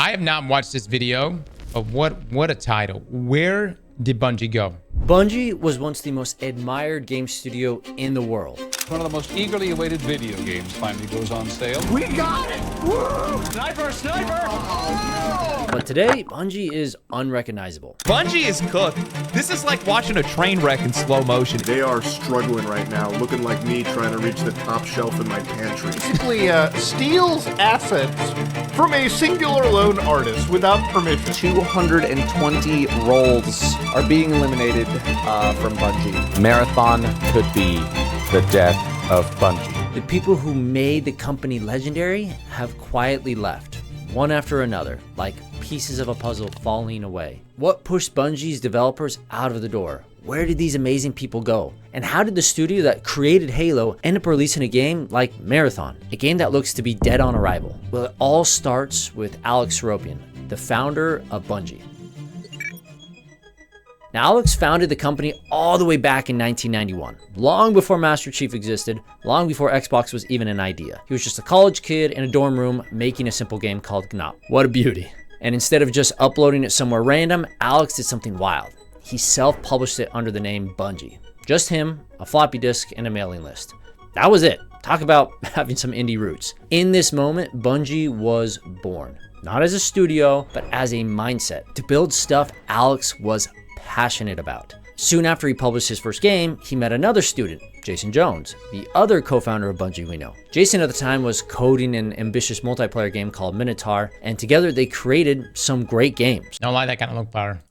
I have not watched this video, but what a title. Where did Bungie go? Bungie was once the most admired game studio in the world. One of the most eagerly awaited video games finally goes on sale. We got it! Woo! Sniper, sniper! Oh! But today, Bungie is unrecognizable. Bungie is cooked. This is like watching a train wreck in slow motion. They are struggling right now, looking like me trying to reach the top shelf in my pantry. Basically, steals assets from a singular lone artist without permission. 220 roles are being eliminated from Bungie. Marathon could be the death of Bungie. The people who made the company legendary have quietly left, one after another, like pieces of a puzzle falling away. What pushed Bungie's developers out of the door? Where did these amazing people go? And how did the studio that created Halo end up releasing a game like Marathon, a game that looks to be dead on arrival? Well, it all starts with Alex Seropian, the founder of Bungie. Now, Alex founded the company all the way back in 1991, long before Master Chief existed, long before Xbox was even an idea. He was just a college kid in a dorm room making a simple game called GNOP. What a beauty. And instead of just uploading it somewhere random, Alex did something wild. He self-published it under the name Bungie. Just him, a floppy disk, and a mailing list. That was it. Talk about having some indie roots. In this moment, Bungie was born. Not as a studio, but as a mindset to build stuff Alex was passionate about. Soon after he published his first game, he met another student, Jason Jones, the other co-founder of Bungie we know. Jason at the time was coding an ambitious multiplayer game called Minotaur, and together they created some great games. Don't like that kind of look fire.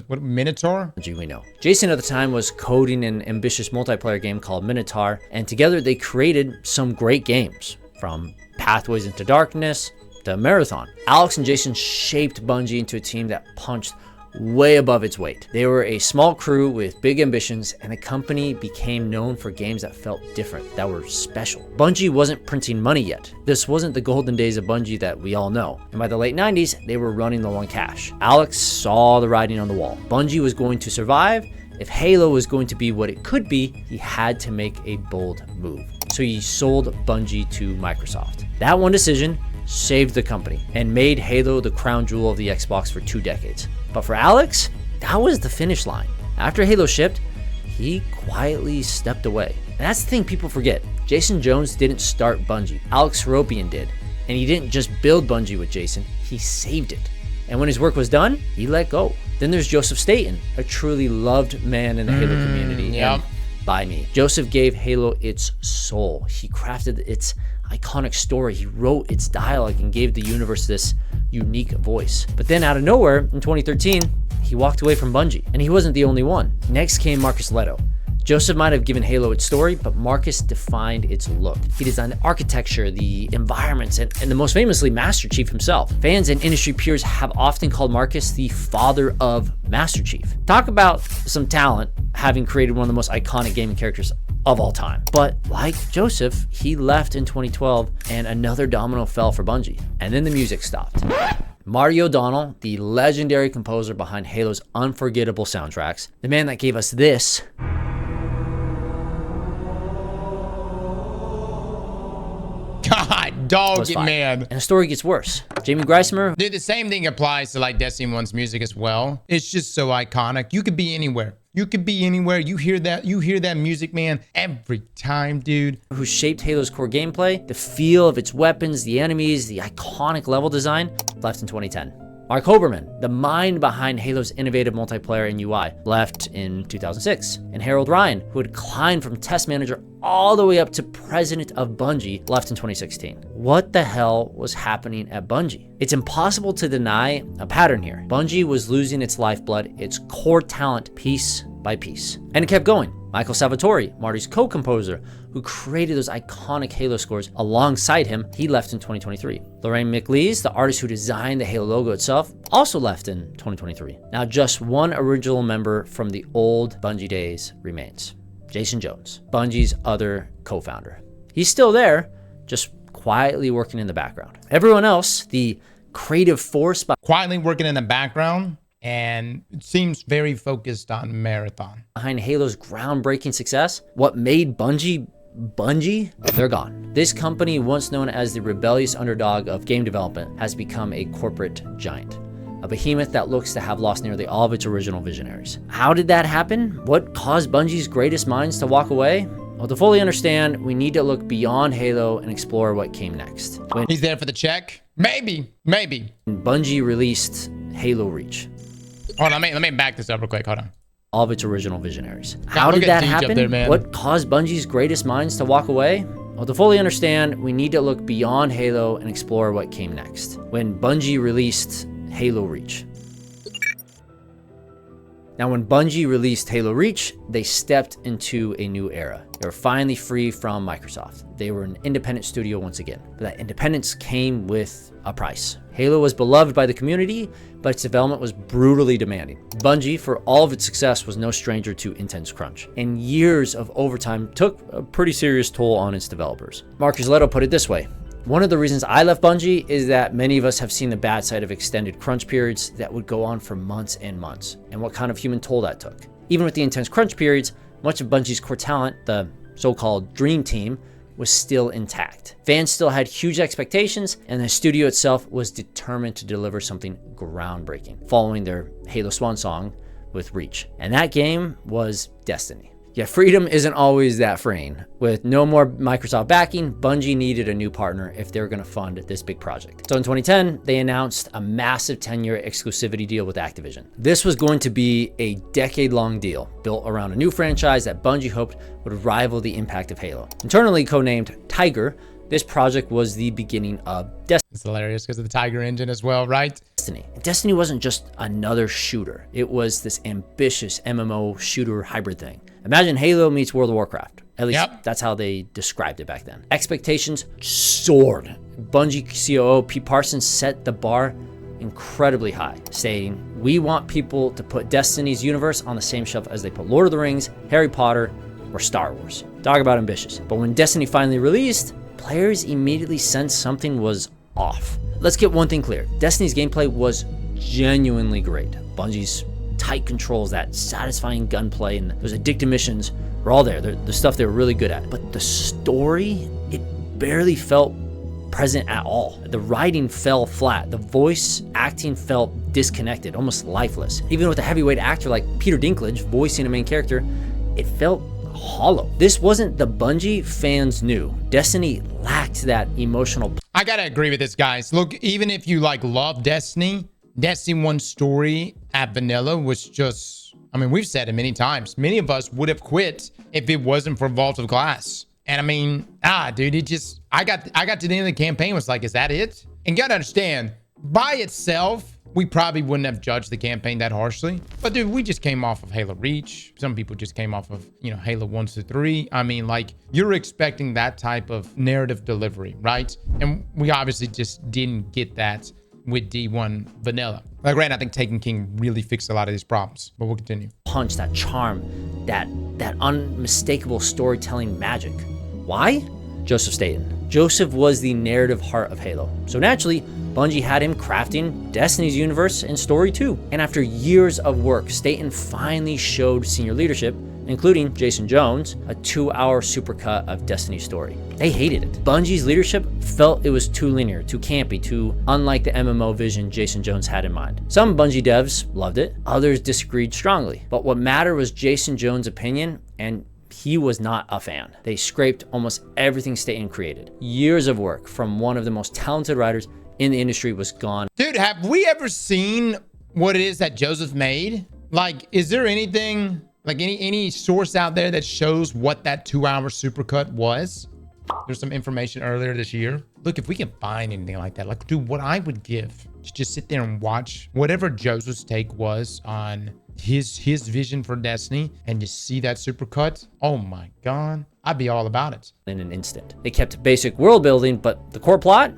What Minotaur? Bungie we know. Jason at the time was coding an ambitious multiplayer game called Minotaur, and together they created some great games, from Pathways into Darkness to Marathon. Alex and Jason shaped Bungie into a team that punched way above its weight. They were a small crew with big ambitions, and the company became known for games that felt different, that were special. Bungie wasn't printing money yet. This wasn't the golden days of Bungie that we all know. And by the late 90s, they were running low on cash. Alex saw the writing on the wall. Bungie was going to survive. If Halo was going to be what it could be, he had to make a bold move. So he sold Bungie to Microsoft. That one decision saved the company and made Halo the crown jewel of the Xbox for 2 decades. But for Alex, that was the finish line. After Halo shipped, he quietly stepped away. And that's the thing people forget. Jason Jones didn't start Bungie. Alex Seropian did. And he didn't just build Bungie with Jason, he saved it. And when his work was done, he let go. Then there's Joseph Staten, a truly loved man in the Halo community. Yep. And by me. Joseph gave Halo its soul. He crafted its iconic story. He wrote its dialogue and gave the universe this unique voice. But then out of nowhere, in 2013, he walked away from Bungie. And he wasn't the only one. Next came Marcus Leto. Joseph might have given Halo its story, but Marcus defined its look. He designed the architecture, the environments, and the most famously, Master Chief himself. Fans and industry peers have often called Marcus the father of Master Chief. Talk about some talent, having created one of the most iconic gaming characters of all time. But like Joseph, he left in 2012 and another domino fell for Bungie. And then the music stopped. Marty O'Donnell, the legendary composer behind Halo's unforgettable soundtracks, the man that gave us this, God, dog it, man. And the story gets worse. Jamie Geismer. Dude, the same thing applies to like Destiny 1's music as well. It's just so iconic. You could be anywhere. You could be anywhere. You hear that music, man, every time, dude. Who shaped Halo's core gameplay, the feel of its weapons, the enemies, the iconic level design, left in 2010. Mark Hoberman, the mind behind Halo's innovative multiplayer and UI, left in 2006. And Harold Ryan, who had climbed from test manager all the way up to president of Bungie, left in 2016. What the hell was happening at Bungie? It's impossible to deny a pattern here. Bungie was losing its lifeblood, its core talent, piece by piece. And it kept going. Michael Salvatore, Marty's co-composer, who created those iconic Halo scores alongside him, he left in 2023. Lorraine McLeese, the artist who designed the Halo logo itself, also left in 2023. Now just one original member from the old Bungie days remains. Jason Jones, Bungie's other co-founder. He's still there, just quietly working in the background. Everyone else, the creative force quietly working in the background, and it seems very focused on Marathon. Behind Halo's groundbreaking success, what made Bungie Bungie, they're gone. This company, once known as the rebellious underdog of game development, has become a corporate giant. A behemoth that looks to have lost nearly all of its original visionaries. How did that happen? What caused Bungie's greatest minds to walk away? Well, to fully understand, we need to look beyond Halo and explore what came next. When He's there for the check? Maybe. Bungie released Halo Reach, Hold on, let me back this up real quick. Hold on. all of its original visionaries. God, How look did at that Deej up happen? there, man. What caused Bungie's greatest minds to walk away? Well, to fully understand, we need to look beyond Halo and explore what came next. When Bungie released Halo Reach. Now, when Bungie released Halo Reach, they stepped into a new era. They were finally free from Microsoft. They were an independent studio once again. But that independence came with a price. Halo was beloved by the community, but its development was brutally demanding. Bungie, for all of its success, was no stranger to intense crunch. And years of overtime took a pretty serious toll on its developers. Marcus Leto put it this way: one of the reasons I left Bungie is that many of us have seen the bad side of extended crunch periods that would go on for months and months, and what kind of human toll that took. Even with the intense crunch periods, much of Bungie's core talent, the so-called dream team, was still intact. Fans still had huge expectations, and the studio itself was determined to deliver something groundbreaking, following their Halo swan song with Reach. And that game was Destiny. Yet freedom isn't always that freeing. With no more Microsoft backing, Bungie needed a new partner if they were going to fund this big project. So in 2010, they announced a massive 10-year exclusivity deal with Activision. This was going to be a decade-long deal built around a new franchise that Bungie hoped would rival the impact of Halo. Internally codenamed Tiger, this project was the beginning of Destiny. It's hilarious because of the Tiger engine as well, right? Destiny wasn't just another shooter. It was this ambitious MMO shooter hybrid thing. Imagine Halo meets World of Warcraft. At least that's how they described it back then. Expectations soared. Bungie COO Pete Parsons set the bar incredibly high, stating, "We want people to put Destiny's universe on the same shelf as they put Lord of the Rings, Harry Potter, or Star Wars." Talk about ambitious. But when Destiny finally released, players immediately sensed something was off. Let's get one thing clear. Destiny's gameplay was genuinely great. Bungie's tight controls, that satisfying gunplay, and those addictive missions were all there. They're the stuff they were really good at. But the story, it barely felt present at all. The writing fell flat. The voice acting felt disconnected, almost lifeless. Even with a heavyweight actor like Peter Dinklage voicing a main character, it felt hollow. This wasn't the Bungie fans knew. Destiny lacked that emotional. I gotta agree with this, guys. Look, even if you love Destiny 1 story at vanilla was just, I mean, we've said it many times. Many of us would have quit if it wasn't for Vault of Glass. And I mean, dude, it just, I got to the end of the campaign, was like, is that it? And you gotta understand, by itself, we probably wouldn't have judged the campaign that harshly. But dude, we just came off of Halo Reach. Some people just came off of, Halo 1 to 3. I mean, you're expecting that type of narrative delivery, right? And we obviously just didn't get that with D1 vanilla. Right now, I think Taken King really fixed a lot of these problems, but we'll continue. Punch, that charm, that unmistakable storytelling magic. Why? Joseph Staten. Joseph was the narrative heart of Halo. So naturally, Bungie had him crafting Destiny's universe and story too. And after years of work, Staten finally showed senior leadership, including Jason Jones, a 2-hour supercut of Destiny's story. They hated it. Bungie's leadership felt it was too linear, too campy, too unlike the MMO vision Jason Jones had in mind. Some Bungie devs loved it, others disagreed strongly. But what mattered was Jason Jones' opinion, and he was not a fan. They scraped almost everything Staten created. Years of work from one of the most talented writers in the industry was gone. Dude, have we ever seen what it is that Joseph made? Is there anything, any source out there that shows what that 2-hour supercut was? There's some information earlier this year. Look, if we can find anything like that, dude, what I would give to just sit there and watch whatever Joseph's take was on his vision for Destiny and just see that supercut. Oh my God, I'd be all about it. In an instant. They kept basic world building, but the core plot,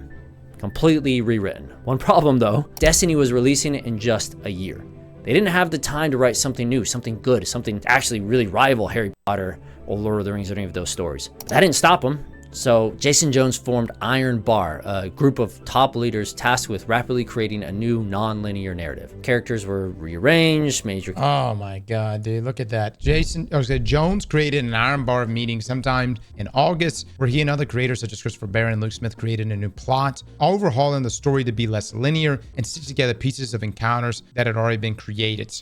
completely rewritten. One problem though, Destiny was releasing it in just a year. They didn't have the time to write something new, something good, something to actually really rival Harry Potter or Lord of the Rings or any of those stories. That didn't stop them. So Jason Jones formed Iron Bar, a group of top leaders tasked with rapidly creating a new non-linear narrative. Characters were rearranged, Oh my God, dude, look at that. Jones created an Iron Bar of meetings sometime in August, where he and other creators such as Christopher Barron and Luke Smith created a new plot, overhauling the story to be less linear and stitch together pieces of encounters that had already been created.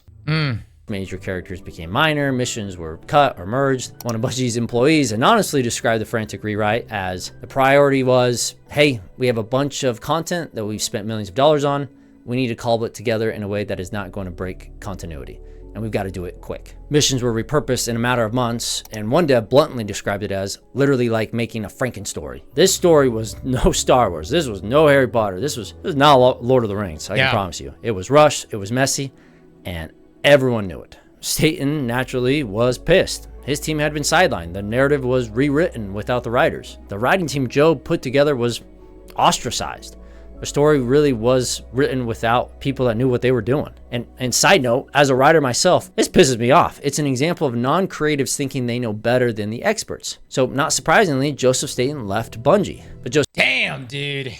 Major characters became minor, missions were cut or merged. One of Bungie's employees anonymously described the frantic rewrite as the priority was, hey, we have a bunch of content that we've spent millions of dollars on. We need to cobble it together in a way that is not going to break continuity. And we've got to do it quick. Missions were repurposed in a matter of months, and one dev bluntly described it as literally like making a Frankenstory. This story was no Star Wars. This was no Harry Potter. This was not Lord of the Rings, I can promise you. It was rushed, it was messy, and everyone knew it. Staten naturally was pissed. His team had been sidelined. The narrative was rewritten without the writers. The writing team Joe put together was ostracized. The story really was written without people that knew what they were doing. And side note, as a writer myself, this pisses me off. It's an example of non-creatives thinking they know better than the experts. So not surprisingly, Joseph Staten left Bungie. But Damn, dude.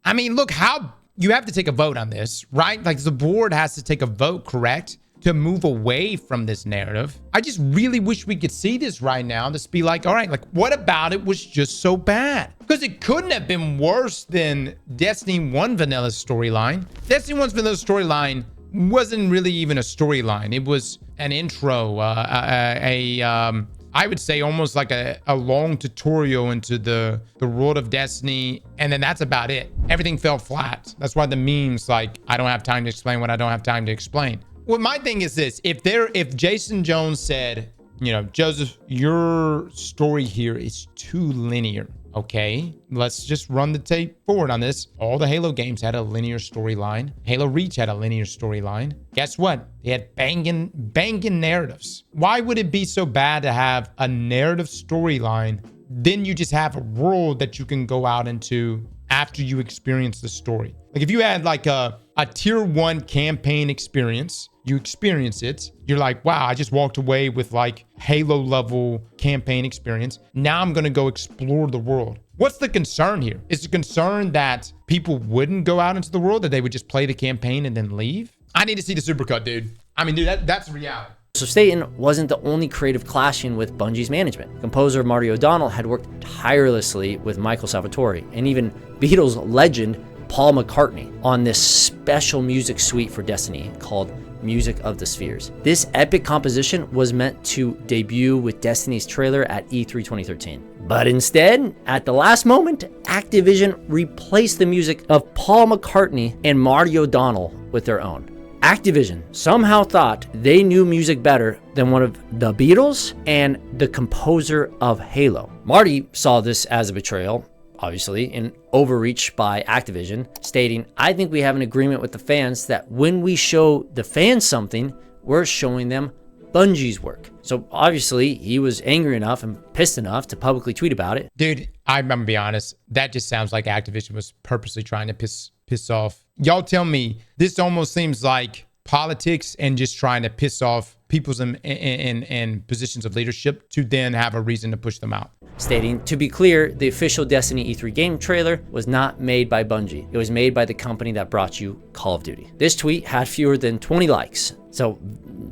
I mean, look, how you have to take a vote on this, right? Like the board has to take a vote, correct? To move away from this narrative. I just really wish we could see this right now. Just be like, all right, like what about it was just so bad? Because it couldn't have been worse than Destiny 1 Vanilla's storyline. Destiny 1's Vanilla storyline wasn't really even a storyline. It was an intro, I would say almost like a long tutorial into the world of Destiny. And then that's about it. Everything fell flat. That's why the memes like, I don't have time to explain what I don't have time to explain. Well, my thing is this, if Jason Jones said, you know, Joseph, your story here is too linear, okay? Let's just run the tape forward on this. All the Halo games had a linear storyline. Halo Reach had a linear storyline. Guess what? They had banging narratives. Why would it be so bad to have a narrative storyline? Then you just have a world that you can go out into after you experience the story. Like if you had like a tier 1 campaign experience, you experience it, you're like, wow, I just walked away with like Halo level campaign experience. Now I'm gonna go explore the world. What's the concern here? Is the concern that people wouldn't go out into the world, that they would just play the campaign and then leave? I need to see the supercut, dude. I mean, dude, that's reality. So Staten wasn't the only creative clashing with Bungie's management. Composer Marty O'Donnell had worked tirelessly with Michael Salvatore and even Beatles legend Paul McCartney on this special music suite for Destiny called Music of the Spheres. This epic composition was meant to debut with Destiny's trailer at E3 2013. But instead, at the last moment, Activision replaced the music of Paul McCartney and Marty O'Donnell with their own. Activision somehow thought they knew music better than one of the Beatles and the composer of Halo. Marty saw this as a betrayal, obviously, an overreach by Activision, stating, I think we have an agreement with the fans that when we show the fans something, we're showing them Bungie's work. So obviously he was angry enough and pissed enough to publicly tweet about it. Dude, I'm gonna be honest, that just sounds like Activision was purposely trying to piss off. Y'all tell me, this almost seems like politics and just trying to piss off people's in positions of leadership to then have a reason to push them out. Stating, to be clear, the official Destiny E3 game trailer was not made by Bungie. It was made by the company that brought you Call of Duty. This tweet had fewer than 20 likes, so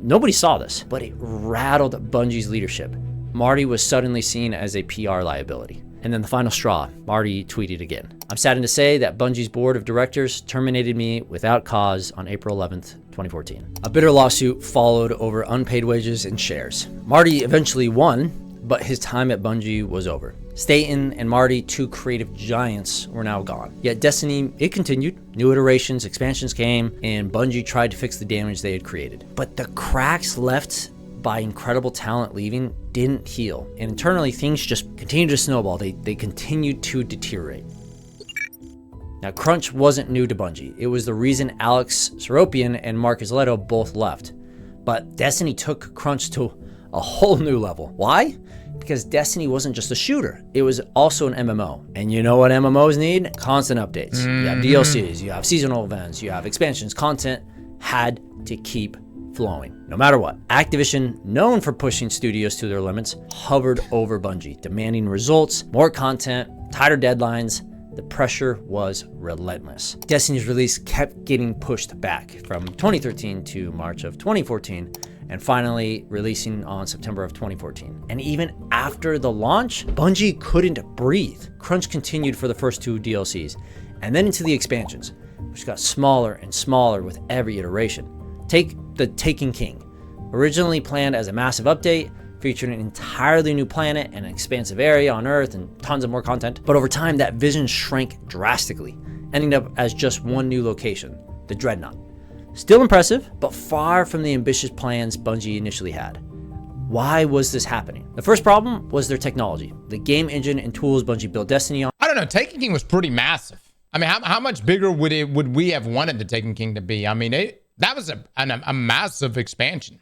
nobody saw this, but it rattled Bungie's leadership. Marty was suddenly seen as a PR liability. And then the final straw, Marty tweeted again. I'm saddened to say that Bungie's board of directors terminated me without cause on April 11th, 2014. A bitter lawsuit followed over unpaid wages and shares. Marty eventually won, but his time at Bungie was over. Staten and Marty, two creative giants, were now gone. Yet Destiny, it continued. New iterations, expansions came, and Bungie tried to fix the damage they had created. But the cracks left by incredible talent leaving didn't heal. And internally, things just continued to snowball. They continued to deteriorate. Now, crunch wasn't new to Bungie. It was the reason Alex Seropian and Mark Izletto both left. But Destiny took crunch to a whole new level. Why? Because Destiny wasn't just a shooter. It was also an MMO. And you know what MMOs need? Constant updates. You have DLCs, you have seasonal events, you have expansions. Content had to keep flowing, no matter what. Activision, known for pushing studios to their limits, hovered over Bungie, demanding results, more content, tighter deadlines. The pressure was relentless. Destiny's release kept getting pushed back from 2013 to March of 2014, and finally releasing on September of 2014. And even after the launch, Bungie couldn't breathe. Crunch continued for the first 2 DLCs, and then into the expansions, which got smaller and smaller with every iteration. Take the Taken King. Originally planned as a massive update, featuring an entirely new planet and an expansive area on Earth and tons of more content. But over time, that vision shrank drastically, ending up as just one new location, the Dreadnought. Still impressive, but far from the ambitious plans Bungie initially had. Why was this happening? The first problem was their technology, the game engine and tools Bungie built Destiny on. I don't know. Taken King was pretty massive. I mean, how much bigger would we have wanted the Taken King to be? I mean, that was a massive expansion.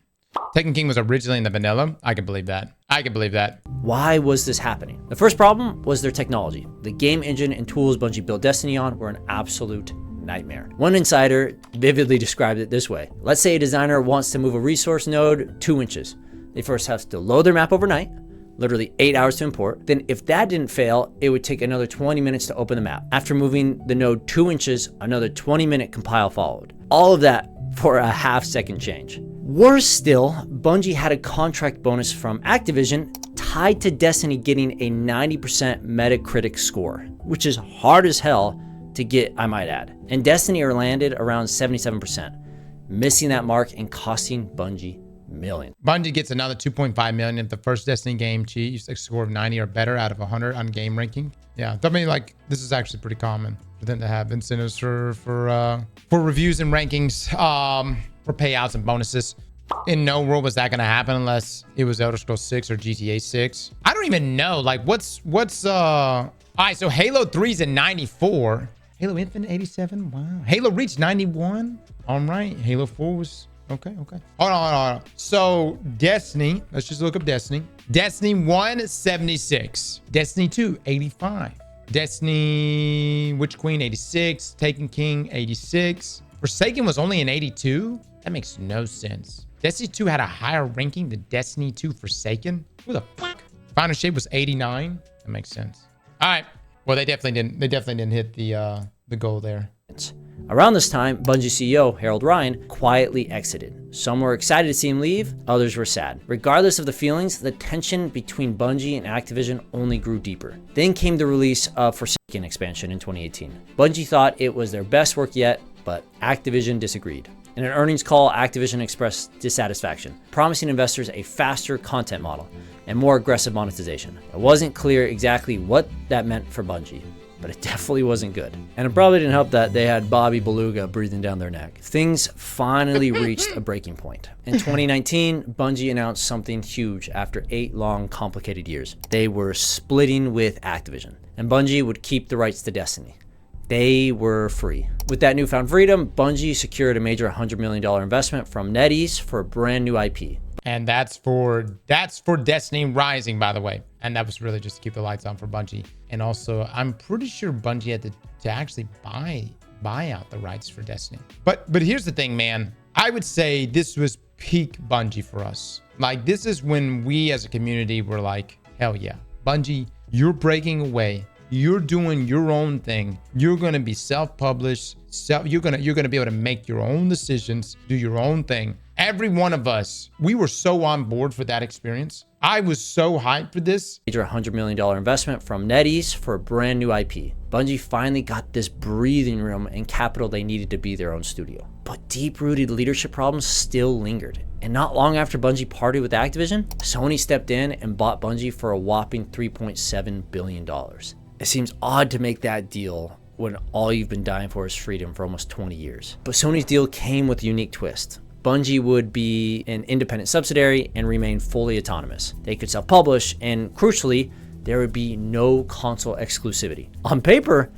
Taken King was originally in the vanilla. I can believe that. Why was this happening? The first problem was their technology. The game engine and tools Bungie built Destiny on were an absolute nightmare. One insider vividly described it this way. Let's say a designer wants to move a resource node 2 inches. They first have to load their map overnight, literally 8 hours to import. Then if that didn't fail, it would take another 20 minutes to open the map. After moving the node 2 inches, another 20-minute compile followed. All of that for a half-second change. Worse still, Bungie had a contract bonus from Activision tied to Destiny getting a 90% Metacritic score, which is hard as hell to get, I might add. And Destiny landed around 77%, missing that mark and costing Bungie millions. Bungie gets another 2.5 million if the first Destiny game achieves a score of 90 or better out of 100 on game ranking. Yeah, I mean, like, this is actually pretty common for them to have incentives for reviews and rankings, for payouts and bonuses. In no world was that going to happen unless it was Elder Scrolls 6 or GTA 6. I don't even know, like, what's all right, so Halo 3's at 94. Halo Infinite 87. Wow. Halo Reach 91. All right. Halo 4 was okay. Hold on. So Destiny, let's just look up Destiny. Destiny 1 76. Destiny 2 85. Destiny Witch Queen 86. Taken King 86. Forsaken was only an 82. That makes no sense. Destiny 2 had a higher ranking than Destiny 2 Forsaken. Who the fuck? Final Shape was 89. That makes sense. All right. Well, they definitely didn't hit the goal there. Around this time, Bungie CEO Harold Ryan quietly exited. Some were excited to see him leave, others were sad. Regardless of the feelings, the tension between Bungie and Activision only grew deeper. Then came the release of Forsaken expansion in 2018. Bungie thought it was their best work yet, but Activision disagreed. In an earnings call, Activision expressed dissatisfaction, promising investors a faster content model and more aggressive monetization. It wasn't clear exactly what that meant for Bungie, but it definitely wasn't good. And it probably didn't help that they had Bobby Beluga breathing down their neck. Things finally reached a breaking point. In 2019, Bungie announced something huge after 8 long, complicated years. They were splitting with Activision, and Bungie would keep the rights to Destiny. They were free. With that newfound freedom, Bungie secured a major $100 million investment from NetEase for a brand new IP. And that's for Destiny Rising, by the way. And that was really just to keep the lights on for Bungie. And also, I'm pretty sure Bungie had to actually buy out the rights for Destiny. But here's the thing, man. I would say this was peak Bungie for us. Like, this is when we as a community were like, hell yeah, Bungie, you're breaking away. You're doing your own thing. You're going to be self-published. You're going to be able to make your own decisions, do your own thing. Every one of us, we were so on board for that experience. I was so hyped for this. Major $100 million investment from NetEase for a brand new IP. Bungie finally got this breathing room and capital they needed to be their own studio. But deep-rooted leadership problems still lingered. And not long after Bungie parted with Activision, Sony stepped in and bought Bungie for a whopping $3.7 billion. It seems odd to make that deal when all you've been dying for is freedom for almost 20 years. But Sony's deal came with a unique twist. Bungie would be an independent subsidiary and remain fully autonomous. They could self-publish, and crucially, there would be no console exclusivity. On paper,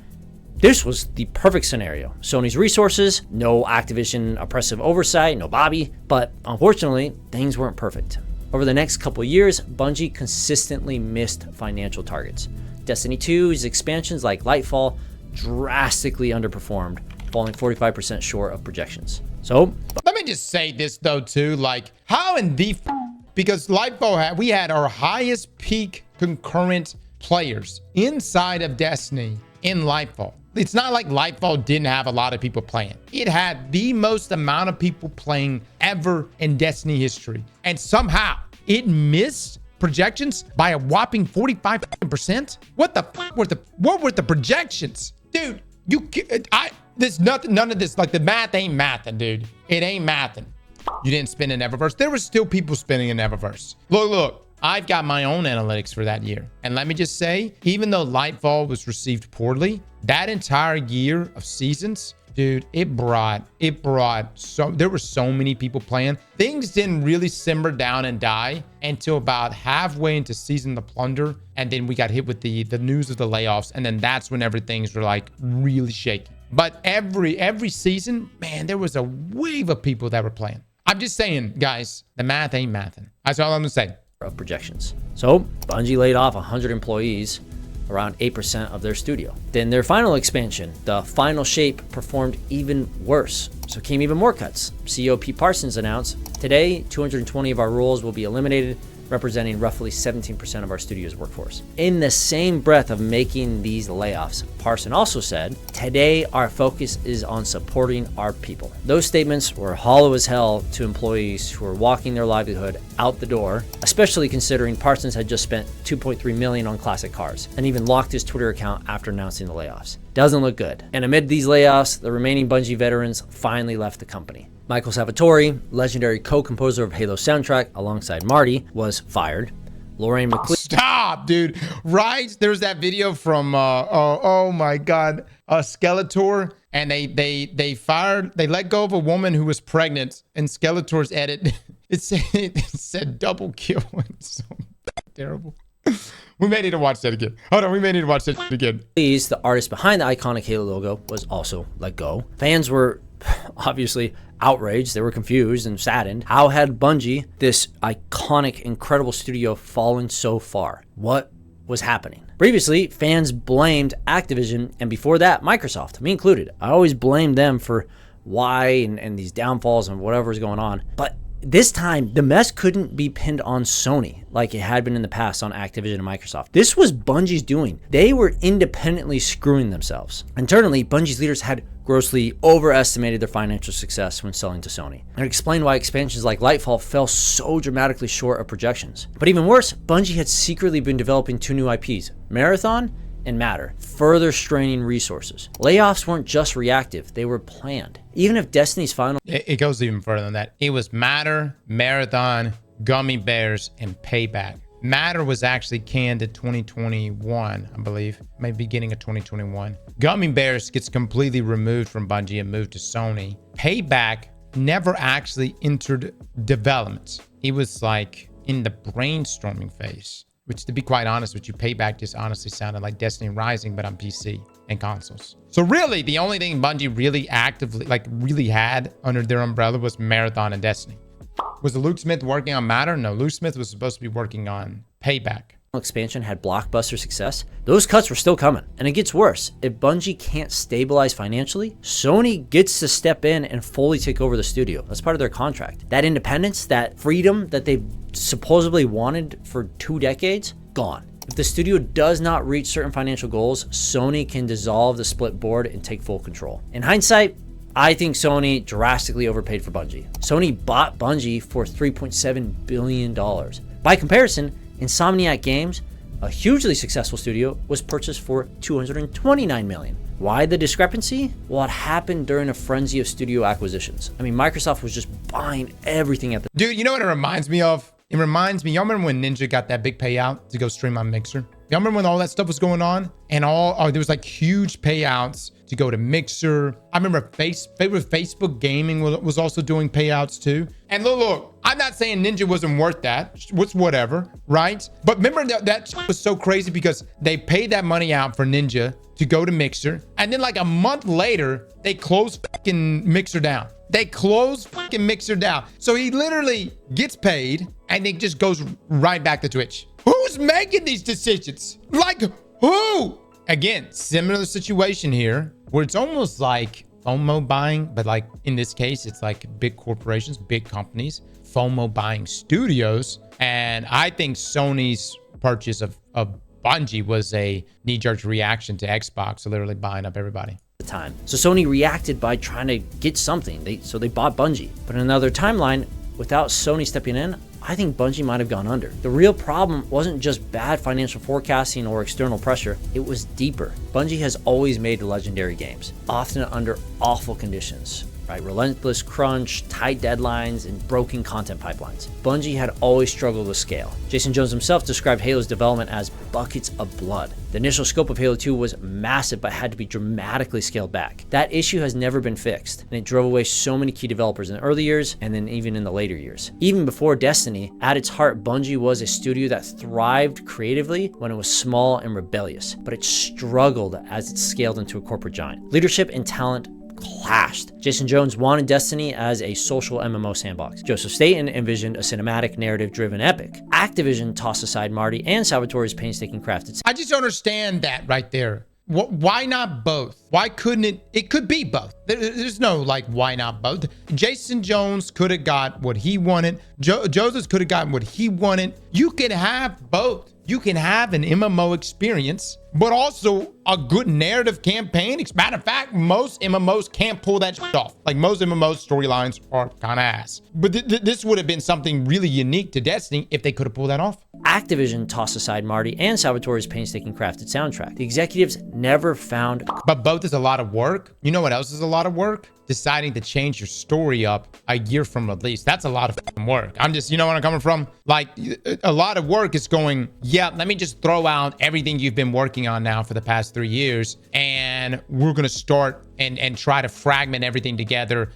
this was the perfect scenario. Sony's resources, no Activision oppressive oversight, no Bobby, but unfortunately, things weren't perfect. Over the next couple of years, Bungie consistently missed financial targets. Destiny 2's expansions like Lightfall drastically underperformed, falling 45% short of projections. So, let me just say this though too, like how in the because Lightfall we had our highest peak concurrent players inside of Destiny in Lightfall. It's not like Lightfall didn't have a lot of people playing. It had the most amount of people playing ever in Destiny history. And somehow it missed projections by a whopping 45%. What were the projections? Dude, there's nothing, none of this, like the math ain't mathing, dude. It ain't mathing. You didn't spin an Eververse. There were still people spinning an Eververse. Look, I've got my own analytics for that year. And let me just say, even though Lightfall was received poorly, that entire year of seasons, dude, there were so many people playing. Things didn't really simmer down and die until about halfway into Season the Plunder. And then we got hit with the news of the layoffs. And then that's when everything's were like really shaky. But every season, man, there was a wave of people that were playing. I'm just saying, guys, the math ain't mathing. That's all I'm gonna say. Of projections. So Bungie laid off 100 employees, around 8% of their studio. Then their final expansion, the Final Shape, performed even worse. So came even more cuts. CEO Pete Parsons announced, today 220 of our roles will be eliminated, representing roughly 17% of our studio's workforce. In the same breath of making these layoffs, Parson also said, today our focus is on supporting our people. Those statements were hollow as hell to employees who are walking their livelihood out the door, especially considering Parsons had just spent $2.3 million on classic cars and even locked his Twitter account after announcing the layoffs. Doesn't look good. And amid these layoffs, the remaining Bungie veterans finally left the company. Michael Salvatore, legendary co-composer of Halo soundtrack alongside Marty, was fired. Lorraine McLean. Stop, dude. Right? There's that video from oh my god, Skeletor, and they let go of a woman who was pregnant, and Skeletor's edit it said double kill. It's so terrible. We may need to watch that again. Hold on, we may need to watch that again. Please, the artist behind the iconic Halo logo was also let go. Fans were obviously outraged. They were confused and saddened. How had Bungie, this iconic, incredible studio, fallen so far? What was happening? Previously, fans blamed Activision, and before that, Microsoft, me included. I always blamed them for why and these downfalls and whatever's going on. But this time, the mess couldn't be pinned on Sony like it had been in the past on Activision and Microsoft. This was Bungie's doing. They were independently screwing themselves. Internally, Bungie's leaders had grossly overestimated their financial success when selling to Sony. And it explained why expansions like Lightfall fell so dramatically short of projections. But even worse, Bungie had secretly been developing 2 new IPs, Marathon and Matter, further straining resources. Layoffs weren't just reactive, they were planned. Even if Destiny's final... It goes even further than that. It was Matter, Marathon, Gummy Bears, and Payback. Matter was actually canned in 2021, I believe, maybe beginning of 2021. Gummy Bears gets completely removed from Bungie and moved to Sony. Payback never actually entered development. It was like in the brainstorming phase, which, to be quite honest with you, Payback just honestly sounded like Destiny Rising, but on PC and consoles. So really, the only thing Bungie really actively, really had under their umbrella was Marathon and Destiny. Was Luke Smith working on Matter? No, Luke Smith was supposed to be working on Payback. Expansion had blockbuster success. Those cuts were still coming. And it gets worse. If Bungie can't stabilize financially, Sony gets to step in and fully take over the studio. That's part of their contract. That independence, that freedom that they've supposedly wanted for 2 decades, gone. If the studio does not reach certain financial goals, Sony can dissolve the split board and take full control. In hindsight, I think Sony drastically overpaid for Bungie. Sony bought Bungie for $3.7 billion. By comparison, Insomniac Games, a hugely successful studio, was purchased for $229 million. Why the discrepancy? Well, it happened during a frenzy of studio acquisitions. I mean, Microsoft was just buying everything at the... Dude, you know what it reminds me of? It reminds me, y'all remember when Ninja got that big payout to go stream on Mixer? Y'all remember when all that stuff was going on? And there was like huge payouts to go to Mixer. I remember Facebook Gaming was also doing payouts too. And look, I'm not saying Ninja wasn't worth that. What's whatever, right? But remember that was so crazy because they paid that money out for Ninja to go to Mixer. And then like a month later, they closed fucking Mixer down. They closed fucking Mixer down. So he literally gets paid and then just goes right back to Twitch. Who's making these decisions? Like who? Again, similar situation here where it's almost like FOMO buying, but like in this case, it's like big corporations, big companies, FOMO buying studios. And I think Sony's purchase of Bungie was a knee-jerk reaction to Xbox, so literally buying up everybody. Time. So Sony reacted by trying to get something. So they bought Bungie. But in another timeline, without Sony stepping in, I think Bungie might have gone under. The real problem wasn't just bad financial forecasting or external pressure, it was deeper. Bungie has always made legendary games, often under awful conditions. Right? Relentless crunch, tight deadlines, and broken content pipelines. Bungie had always struggled with scale. Jason Jones himself described Halo's development as buckets of blood. The initial scope of Halo 2 was massive but had to be dramatically scaled back. That issue has never been fixed, and it drove away so many key developers in the early years and then even in the later years. Even before Destiny, at its heart, Bungie was a studio that thrived creatively when it was small and rebellious, but it struggled as it scaled into a corporate giant. Leadership and talent clashed. Jason Jones wanted Destiny as a social MMO sandbox. Joseph Staten envisioned a cinematic, narrative-driven epic. Activision tossed aside Marty and Salvatore's painstaking crafted. I just don't understand that right there. Why not both? Why couldn't it? It could be both. There's no like, why not both? Jason Jones could have got what he wanted. Joseph could have gotten what he wanted. You can have both. You can have an MMO experience, but also a good narrative campaign. As a matter of fact, most MMOs can't pull that shit off. Like most MMOs storylines are kind of ass. But this would have been something really unique to Destiny if they could have pulled that off. Activision tossed aside Marty and Salvatore's painstaking crafted soundtrack. The executives never found. But both is a lot of work. You know what else is a lot of work? Deciding to change your story up a year from release. That's a lot of work. I'm just, you know where I'm coming from? Like a lot of work is going, yeah, let me just throw out everything you've been working on now for the past 3 years. And we're going to start and try to fragment everything together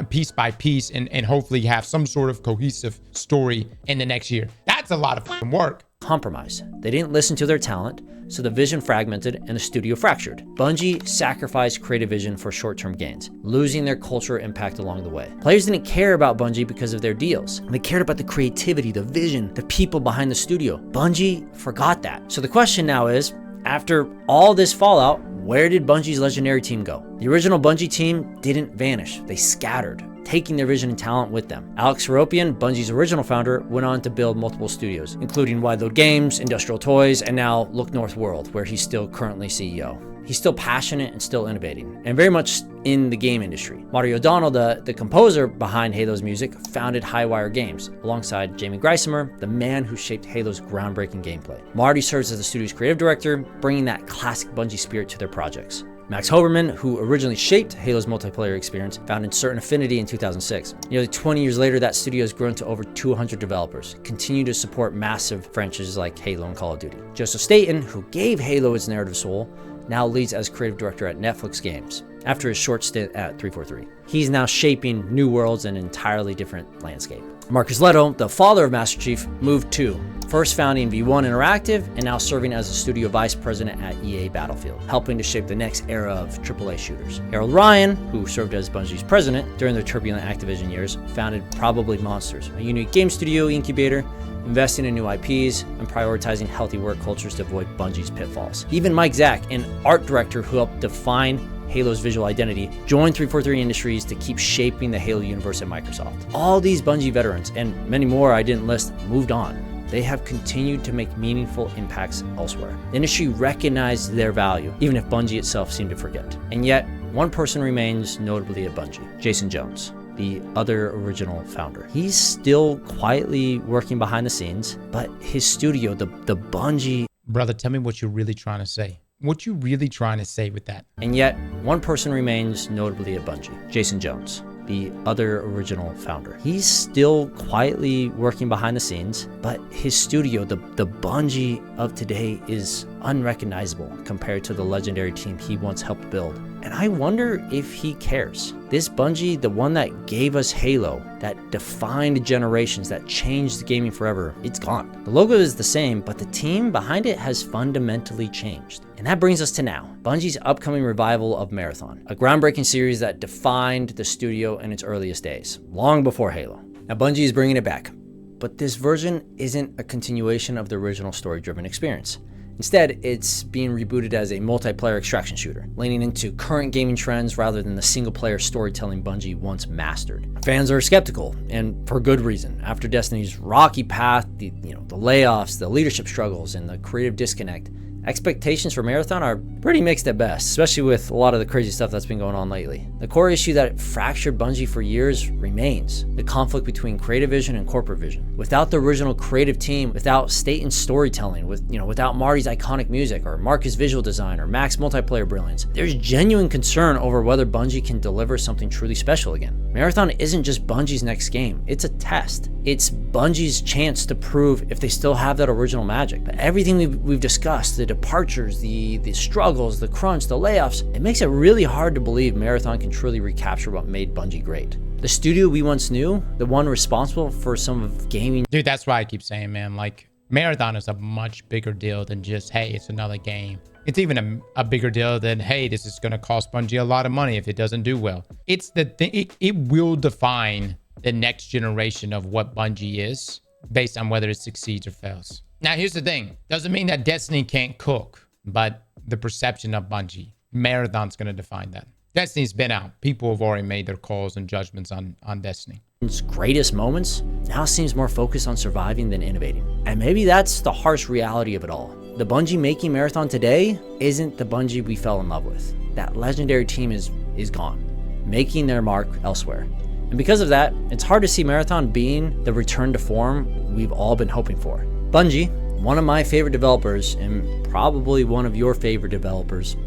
piece by piece and hopefully have some sort of cohesive story in the next year. That's a lot of work. Compromise. They didn't listen to their talent, so the vision fragmented and the studio fractured. Bungie sacrificed creative vision for short-term gains, losing their cultural impact along the way. Players didn't care about Bungie because of their deals. They cared about the creativity, the vision, the people behind the studio. Bungie forgot that. So the question now is, after all this fallout, where did Bungie's legendary team go? The original Bungie team didn't vanish. They scattered, taking their vision and talent with them. Alex Seropian, Bungie's original founder, went on to build multiple studios, including Wide Load Games, Industrial Toys, and now Look North World, where he's still currently CEO. He's still passionate and still innovating, and very much in the game industry. Marty O'Donnell, the composer behind Halo's music, founded Highwire Games, alongside Jamie Greisemer, the man who shaped Halo's groundbreaking gameplay. Marty serves as the studio's creative director, bringing that classic Bungie spirit to their projects. Max Hoberman, who originally shaped Halo's multiplayer experience, founded Certain Affinity in 2006. Nearly 20 years later, that studio has grown to over 200 developers, continue to support massive franchises like Halo and Call of Duty. Joseph Staten, who gave Halo its narrative soul, now leads as creative director at Netflix Games, after his short stint at 343. He's now shaping new worlds and an entirely different landscape. Marcus Leto, the father of Master Chief, moved too, first founding V1 Interactive and now serving as a studio vice president at EA Battlefield, helping to shape the next era of AAA shooters. Harold Ryan, who served as Bungie's president during their turbulent Activision years, founded Probably Monsters, a unique game studio incubator, investing in new IPs, and prioritizing healthy work cultures to avoid Bungie's pitfalls. Even Mike Zack, an art director who helped define Halo's visual identity, joined 343 Industries to keep shaping the Halo universe at Microsoft. All these Bungie veterans, and many more I didn't list, moved on. They have continued to make meaningful impacts elsewhere. The industry recognized their value, even if Bungie itself seemed to forget. And yet, one person remains notably at Bungie, Jason Jones, the other original founder. He's still quietly working behind the scenes, but his studio, the Bungie... Brother, tell me what you're really trying to say. What you really trying to say with that? And yet, one person remains notably at Bungie, Jason Jones, the other original founder. He's still quietly working behind the scenes, but his studio, the Bungie of today, is unrecognizable compared to the legendary team he once helped build. And I wonder if he cares. This Bungie, the one that gave us Halo, that defined generations, that changed gaming forever, it's gone. The logo is the same, but the team behind it has fundamentally changed. And that brings us to now, Bungie's upcoming revival of Marathon, a groundbreaking series that defined the studio in its earliest days, long before Halo. Now Bungie is bringing it back, but this version isn't a continuation of the original story-driven experience. Instead, it's being rebooted as a multiplayer extraction shooter, leaning into current gaming trends rather than the single-player storytelling Bungie once mastered. Fans are skeptical, and for good reason. After Destiny's rocky path, the layoffs, the leadership struggles, and the creative disconnect, expectations for Marathon are pretty mixed at best, especially with a lot of the crazy stuff that's been going on lately. The core issue that fractured Bungie for years remains: the conflict between creative vision and corporate vision. Without the original creative team, without Staten's storytelling, without Marty's iconic music, or Marcus' visual design, or Mac's multiplayer brilliance, there's genuine concern over whether Bungie can deliver something truly special again. Marathon isn't just Bungie's next game, it's a test. It's Bungie's chance to prove if they still have that original magic. But everything we've discussed, the departures, the struggles, the crunch, the layoffs, it makes it really hard to believe Marathon can truly recapture what made Bungie great. The studio we once knew, the one responsible for some of gaming. Dude, that's why I keep saying, man, like, Marathon is a much bigger deal than just, hey, it's another game. It's even a bigger deal than, hey, this is going to cost Bungie a lot of money if it doesn't do well. It's the thing, it will define the next generation of what Bungie is based on whether it succeeds or fails. Now, here's the thing. Doesn't mean that Destiny can't cook, but the perception of Bungie, Marathon's going to define that. Destiny's been out. People have already made their calls and judgments on Destiny. Its greatest moments now seems more focused on surviving than innovating. And maybe that's the harsh reality of it all. The Bungie making Marathon today isn't the Bungie we fell in love with. That legendary team is gone, making their mark elsewhere. And because of that, it's hard to see Marathon being the return to form we've all been hoping for. Bungie, one of my favorite developers and probably one of your favorite developers,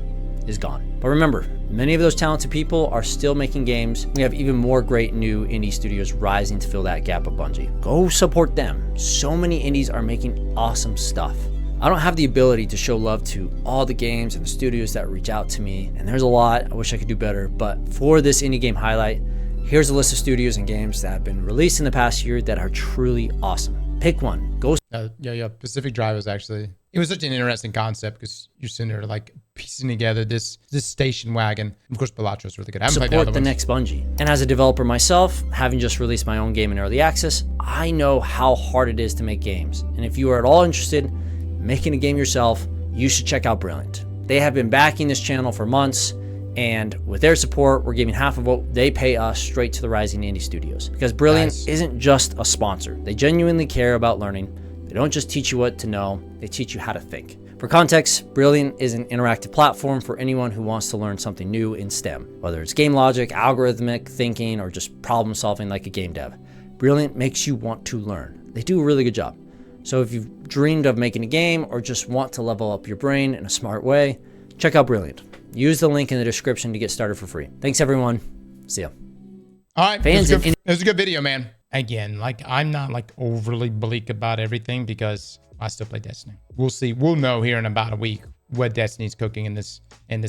is gone. But remember, many of those talented people are still making games. We have even more great new indie studios rising to fill that gap of Bungie. Go support them. So many indies are making awesome stuff. I don't have the ability to show love to all the games and the studios that reach out to me, and there's a lot. I wish I could do better, but for this indie game highlight, here's a list of studios and games that have been released in the past year that are truly awesome. Pick one. Go. Yeah. Pacific Drive was actually, it was such an interesting concept because you're sitting there like piecing together this station wagon. Of course, Balatro's really good. I haven't played Support the next Bungie. And as a developer myself, having just released my own game in early access, I know how hard it is to make games. And if you are at all interested in making a game yourself, you should check out Brilliant. They have been backing this channel for months, and with their support, we're giving half of what they pay us straight to the rising indie studios. Because Brilliant isn't just a sponsor. They genuinely care about learning. They don't just teach you what to know, they teach you how to think. For context, Brilliant is an interactive platform for anyone who wants to learn something new in STEM, whether it's game logic, algorithmic thinking, or just problem solving like a game dev. Brilliant makes you want to learn. They do a really good job. So if you've dreamed of making a game or just want to level up your brain in a smart way, check out Brilliant. Use the link in the description to get started for free. Thanks everyone. See ya. All right, Fans, it was a good video, man. Again, like, I'm not like overly bleak about everything because I still play Destiny. We'll see. We'll know here in about a week what Destiny's cooking in this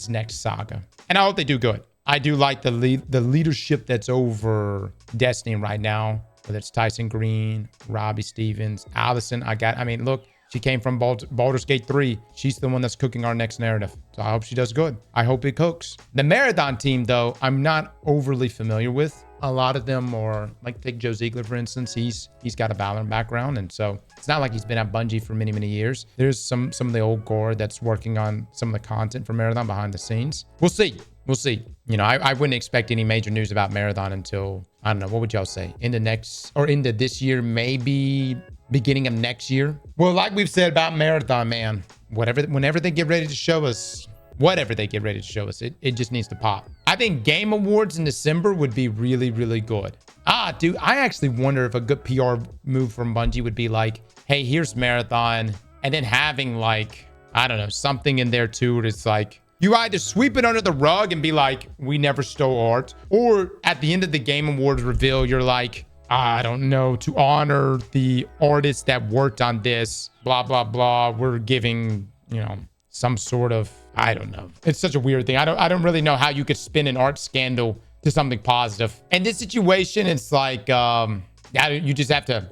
next saga. And I hope they do good. I do like the leadership that's over Destiny right now, whether it's Tyson Green, Robbie Stevens, Allison. I mean, look, she came from Baldur's Gate 3. She's the one that's cooking our next narrative. So I hope she does good. I hope it cooks. The Marathon team, though, I'm not overly familiar with. A lot of them are, like, take Joe Ziegler, for instance. He's got a Valorant background, and so it's not like he's been at Bungie for many, many years. There's some of the old core that's working on some of the content for Marathon behind the scenes. We'll see. We'll see. You know, I wouldn't expect any major news about Marathon until, I don't know, what would y'all say? Into this year, maybe beginning of next year. Well, like we've said about Marathon, man, whenever they get ready to show us, it just needs to pop. I think Game Awards in December would be really, really good. Dude, I actually wonder if a good PR move from Bungie would be like, hey, here's Marathon, and then having, like, I don't know, something in there too. It's like, you either sweep it under the rug and be like, we never stole art, or at the end of the Game Awards reveal, you're like, I don't know, to honor the artists that worked on this, blah, blah, blah. We're giving, you know, some sort of, I don't know. It's such a weird thing. I don't really know how you could spin an art scandal to something positive. In this situation, it's like, you just have to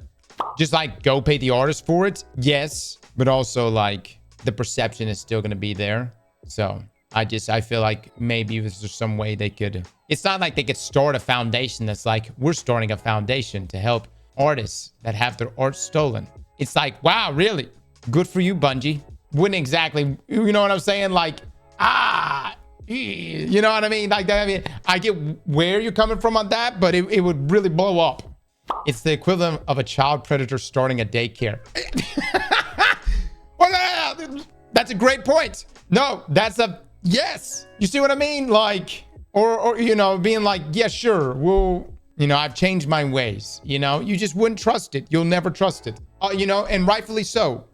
just like go pay the artist for it. Yes, but also like the perception is still going to be there. So I feel like maybe there's some way they could, it's not like they could start a foundation that's like, we're starting a foundation to help artists that have their art stolen. It's like, wow, really? Good for you, Bungie. wouldn't exactly, you know what I'm saying? Like, you know what I mean? Like that. I mean, I get where you're coming from on that, but it would really blow up. It's the equivalent of a child predator starting a daycare. Well, that's a great point. No, that's a yes. You see what I mean? Like, or you know, being like, yeah, sure, well, you know, I've changed my ways. You know, you just wouldn't trust it. You'll never trust it. You know, and rightfully so.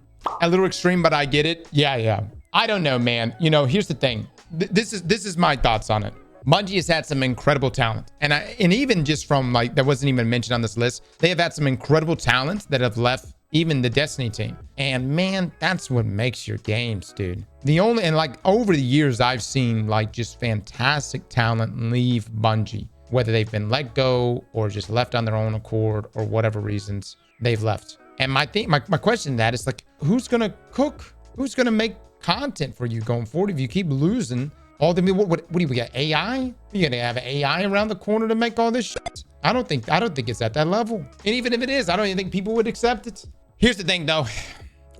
A little extreme, but I get it. Yeah. I don't know, man. You know, here's the thing. This is my thoughts on it. Bungie has had some incredible talent, and even just from like that wasn't even mentioned on this list. They have had some incredible talent that have left even the Destiny team, and man, that's what makes your games, dude. And like over the years, I've seen like just fantastic talent leave Bungie, whether they've been let go or just left on their own accord or whatever reasons they've left. And my question to that is like, who's gonna cook? Who's gonna make content for you going forward if you keep losing? All the what do we got? AI? You gonna have AI around the corner to make all this shit? I don't think it's at that level. And even if it is, I don't even think people would accept it. Here's the thing though.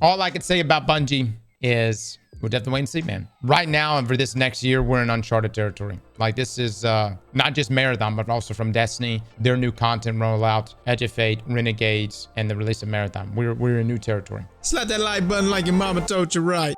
All I could say about Bungie is we'll have to wait and see, man. Right now and for this next year, we're in uncharted territory. Like this is not just Marathon, but also from Destiny, their new content rollout, Edge of Fate, Renegades, and the release of Marathon. We're in new territory. Slap that like button like your mama told you right.